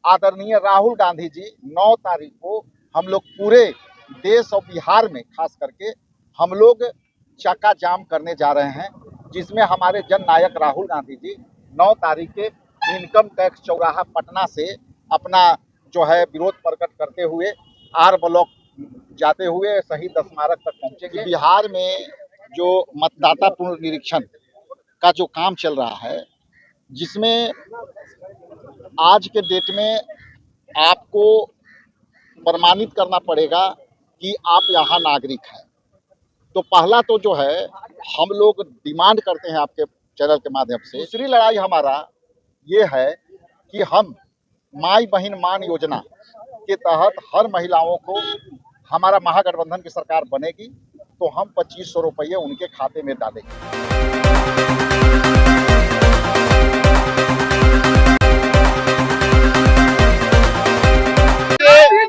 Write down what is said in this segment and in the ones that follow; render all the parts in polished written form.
आदरणीय राहुल गांधी जी 9 तारीख को हम लोग पूरे देश और बिहार में खास करके हम लोग चक्का जाम करने जा रहे हैं, जिसमें हमारे जन नायक राहुल गांधी जी 9 तारीख के इनकम टैक्स चौराहा पटना से अपना जो है विरोध प्रकट करते हुए आर ब्लॉक जाते हुए शहीद स्मारक तक पहुंचेंगे। बिहार में जो मतदाता पुनर्निरीक्षण का जो काम चल रहा है, जिसमें आज के डेट में आपको प्रमाणित करना पड़ेगा कि आप यहाँ नागरिक हैं। तो पहला तो जो है हम लोग डिमांड करते हैं आपके चैनल के माध्यम से। दूसरी लड़ाई हमारा ये है कि हम माई बहन मान योजना के तहत हर महिलाओं को, हमारा महागठबंधन की सरकार बनेगी तो हम 2500 रुपये उनके खाते में डालेंगे।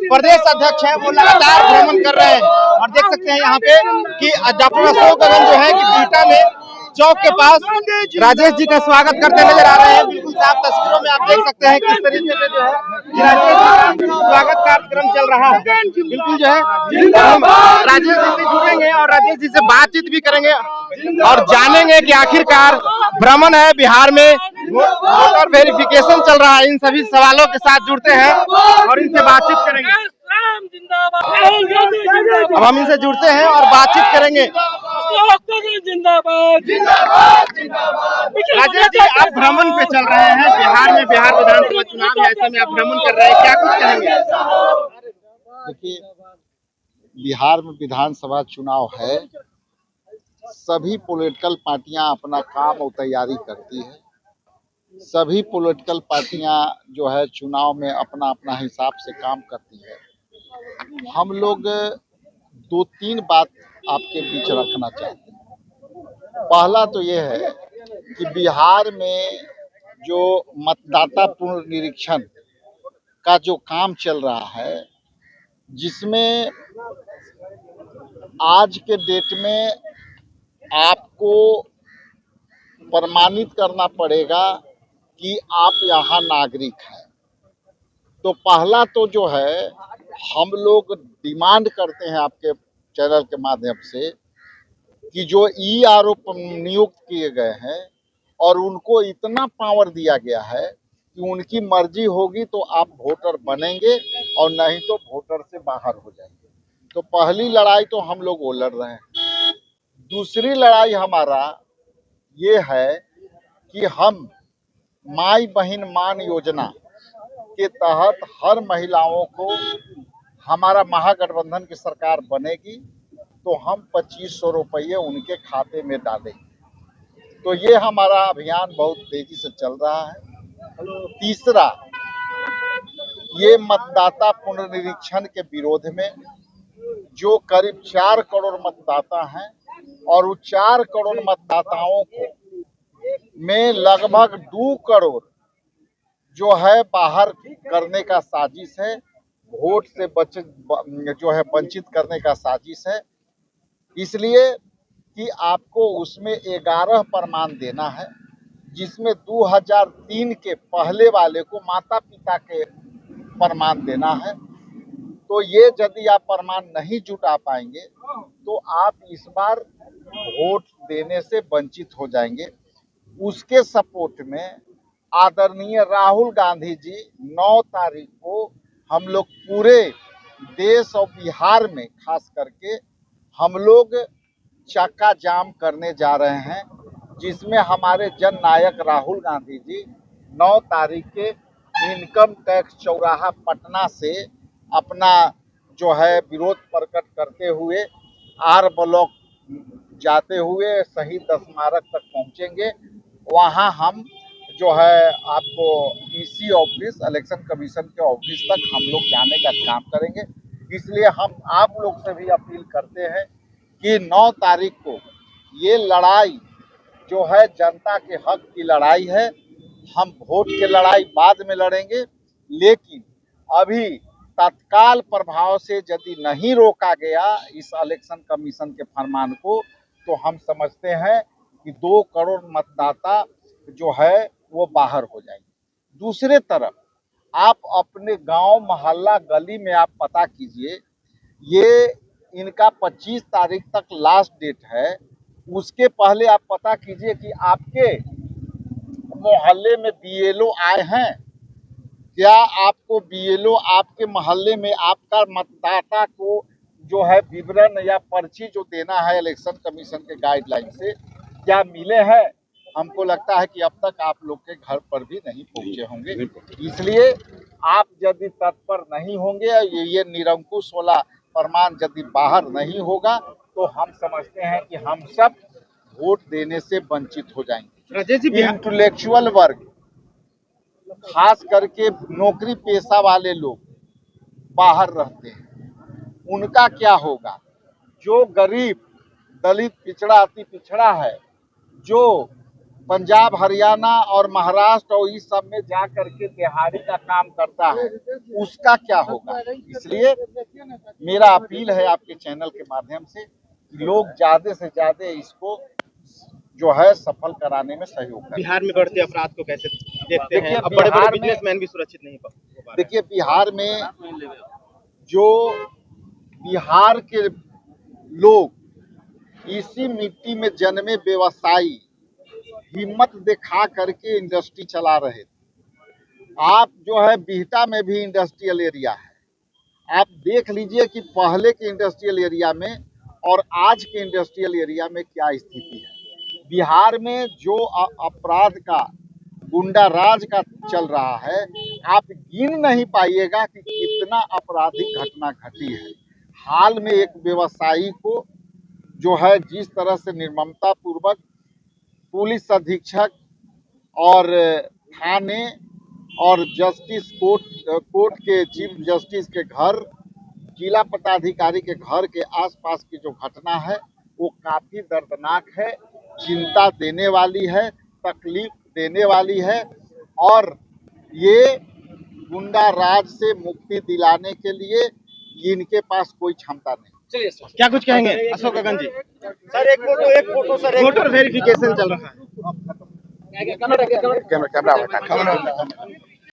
प्रदेश अध्यक्ष है वो लगातार भ्रमण कर रहे हैं और देख सकते हैं यहाँ पे कि डॉक्टर अशोक गगन जो है कि बिहटा में चौक के पास राजेश जी का स्वागत करते नजर आ रहे हैं। बिल्कुल साफ तस्वीरों में आप देख सकते हैं किस तरीके से जो है राजेश जी का स्वागत कार्यक्रम चल रहा है। बिल्कुल जो है हम राजेश जी से जुड़ेंगे और राजेश जी से बातचीत भी करेंगे और जानेंगे कि आखिरकार भ्रमण है बिहार में, वोटर वेरिफिकेशन चल रहा है, इन सभी सवालों के साथ जुड़ते हैं और इनसे बातचीत करेंगे। अब हम इनसे जुड़ते हैं और बातचीत करेंगे। राजेश जी, आप भ्रमण पे चल रहे हैं बिहार में, बिहार विधानसभा चुनाव है, ऐसे में आप भ्रमण कर रहे हैं, क्या कुछ कहेंगे? देखिए, बिहार में विधानसभा चुनाव है, सभी पॉलिटिकल पार्टियां अपना काम और तैयारी करती है। सभी पॉलिटिकल पार्टियां जो है चुनाव में अपना अपना हिसाब से काम करती है। हम लोग 2-3 बात आपके बीच रखना चाहते हैं। पहला तो ये है कि बिहार में जो मतदाता पुनर्निरीक्षण का जो काम चल रहा है, जिसमें आज के डेट में आपको प्रमाणित करना पड़ेगा कि आप यहाँ नागरिक हैं। तो पहला तो जो है हम लोग डिमांड करते हैं आपके चैनल के माध्यम से कि जो ईआरओ नियुक्त किए गए हैं और उनको इतना पावर दिया गया है कि उनकी मर्जी होगी तो आप वोटर बनेंगे और नहीं तो वोटर से बाहर हो जाएंगे। तो पहली लड़ाई तो हम लोग वो लड़ रहे हैं। दूसरी लड़ाई हमारा ये है कि हम माई बहन मान योजना के तहत हर महिलाओं को, हमारा महागठबंधन की सरकार बनेगी तो हम 2500 रुपये उनके खाते में डालेंगे। तो ये हमारा अभियान बहुत तेजी से चल रहा है। तीसरा, ये मतदाता पुनर्निरीक्षण के विरोध में जो करीब 4 करोड़ मतदाता हैं और वो 4 करोड़ मतदाताओं को में लगभग 2 करोड़ जो है बाहर करने का साजिश है, वोट से जो है वंचित करने का साजिश है। इसलिए कि आपको उसमें 11 प्रमाण देना है, जिसमें 2003 के पहले वाले को माता पिता के प्रमाण देना है। तो ये यदि आप प्रमाण नहीं जुटा पाएंगे तो आप इस बार वोट देने से वंचित हो जाएंगे। उसके सपोर्ट में आदरणीय राहुल गांधी जी 9 तारीख को हम लोग पूरे देश और बिहार में खास करके हम लोग चक्का जाम करने जा रहे हैं, जिसमें हमारे जन नायक राहुल गांधी जी 9 तारीख के इनकम टैक्स चौराहा पटना से अपना जो है विरोध प्रकट करते हुए आर ब्लॉक जाते हुए शहीद स्मारक तक पहुंचेंगे। वहां हम जो है आपको ईसी ऑफिस, इलेक्शन कमीशन के ऑफिस तक हम लोग जाने का काम करेंगे। इसलिए हम आप लोग से भी अपील करते हैं कि 9 तारीख को ये लड़ाई जो है जनता के हक की लड़ाई है। हम वोट की लड़ाई बाद में लड़ेंगे, लेकिन अभी तत्काल प्रभाव से यदि नहीं रोका गया इस इलेक्शन कमीशन के फरमान को, तो हम समझते हैं कि 2 करोड़ मतदाता जो है वो बाहर हो जाएंगे। दूसरे तरफ आप अपने गांव मोहल्ला गली में आप पता कीजिए, ये इनका 25 तारीख तक लास्ट डेट है। उसके पहले आप पता कीजिए कि आपके मोहल्ले में बीएलओ आए हैं क्या? आपको बीएलओ आपके मोहल्ले में आपका मतदाता को जो है विवरण या पर्ची जो देना है इलेक्शन कमीशन के गाइडलाइन से, क्या मिले हैं? हमको लगता है कि अब तक आप लोग के घर पर भी नहीं पहुंचे होंगे। इसलिए आप यदि तत्पर नहीं होंगे, ये निरंकुश वाला प्रमाण यदि बाहर नहीं होगा, तो हम समझते हैं कि हम सब वोट देने से वंचित हो जाएंगे। राजेश जी, इंटेलेक्चुअल वर्ग, खास करके नौकरी पेशा वाले लोग बाहर रहते हैं, उनका क्या होगा? जो गरीब, दलित, पिछड़ा, अति पिछड़ा है, जो पंजाब, हरियाणा और महाराष्ट्र और इस सब में जा करके दिहाड़ी का काम करता है, उसका क्या होगा? इसलिए मेरा अपील है आपके चैनल के माध्यम से कि लोग ज्यादा से ज्यादा इसको जो है सफल कराने में सहयोग करें। बिहार में बढ़ते अपराध को कैसे देखते हैं? देखिए, अब बड़े-बड़े बिजनेसमैन भी सुरक्षित नहीं हो पा रहे। देखिए, बिहार में जो बिहार के लोग इसी मिट्टी में जन्मे व्यवसायी हिम्मत दिखा करके इंडस्ट्री चला रहे थे। आप जो है बिहटा में भी इंडस्ट्रियल एरिया है, आप देख लीजिए कि पहले के इंडस्ट्रियल एरिया में और आज के इंडस्ट्रियल एरिया में क्या स्थिति है। बिहार में जो अपराध का, गुंडा राज का चल रहा है, आप गिन नहीं पाइएगा कि कितना आपराधिक घटना घटी है। हाल में एक व्यवसायी को जो है जिस तरह से निर्ममता पूर्वक पुलिस अधीक्षक और थाने और जस्टिस कोर्ट के चीफ जस्टिस के घर, जिला पदाधिकारी के घर के आसपास की जो घटना है वो काफी दर्दनाक है, चिंता देने वाली है, तकलीफ देने वाली है और ये गुंडा राज से मुक्ति दिलाने के लिए इनके पास कोई क्षमता नहीं। चलिए सर, क्या कुछ कहेंगे अशोक गगन जी? सर एक फोटो सर, वोटर वेरिफिकेशन चल रहा है। कैमरा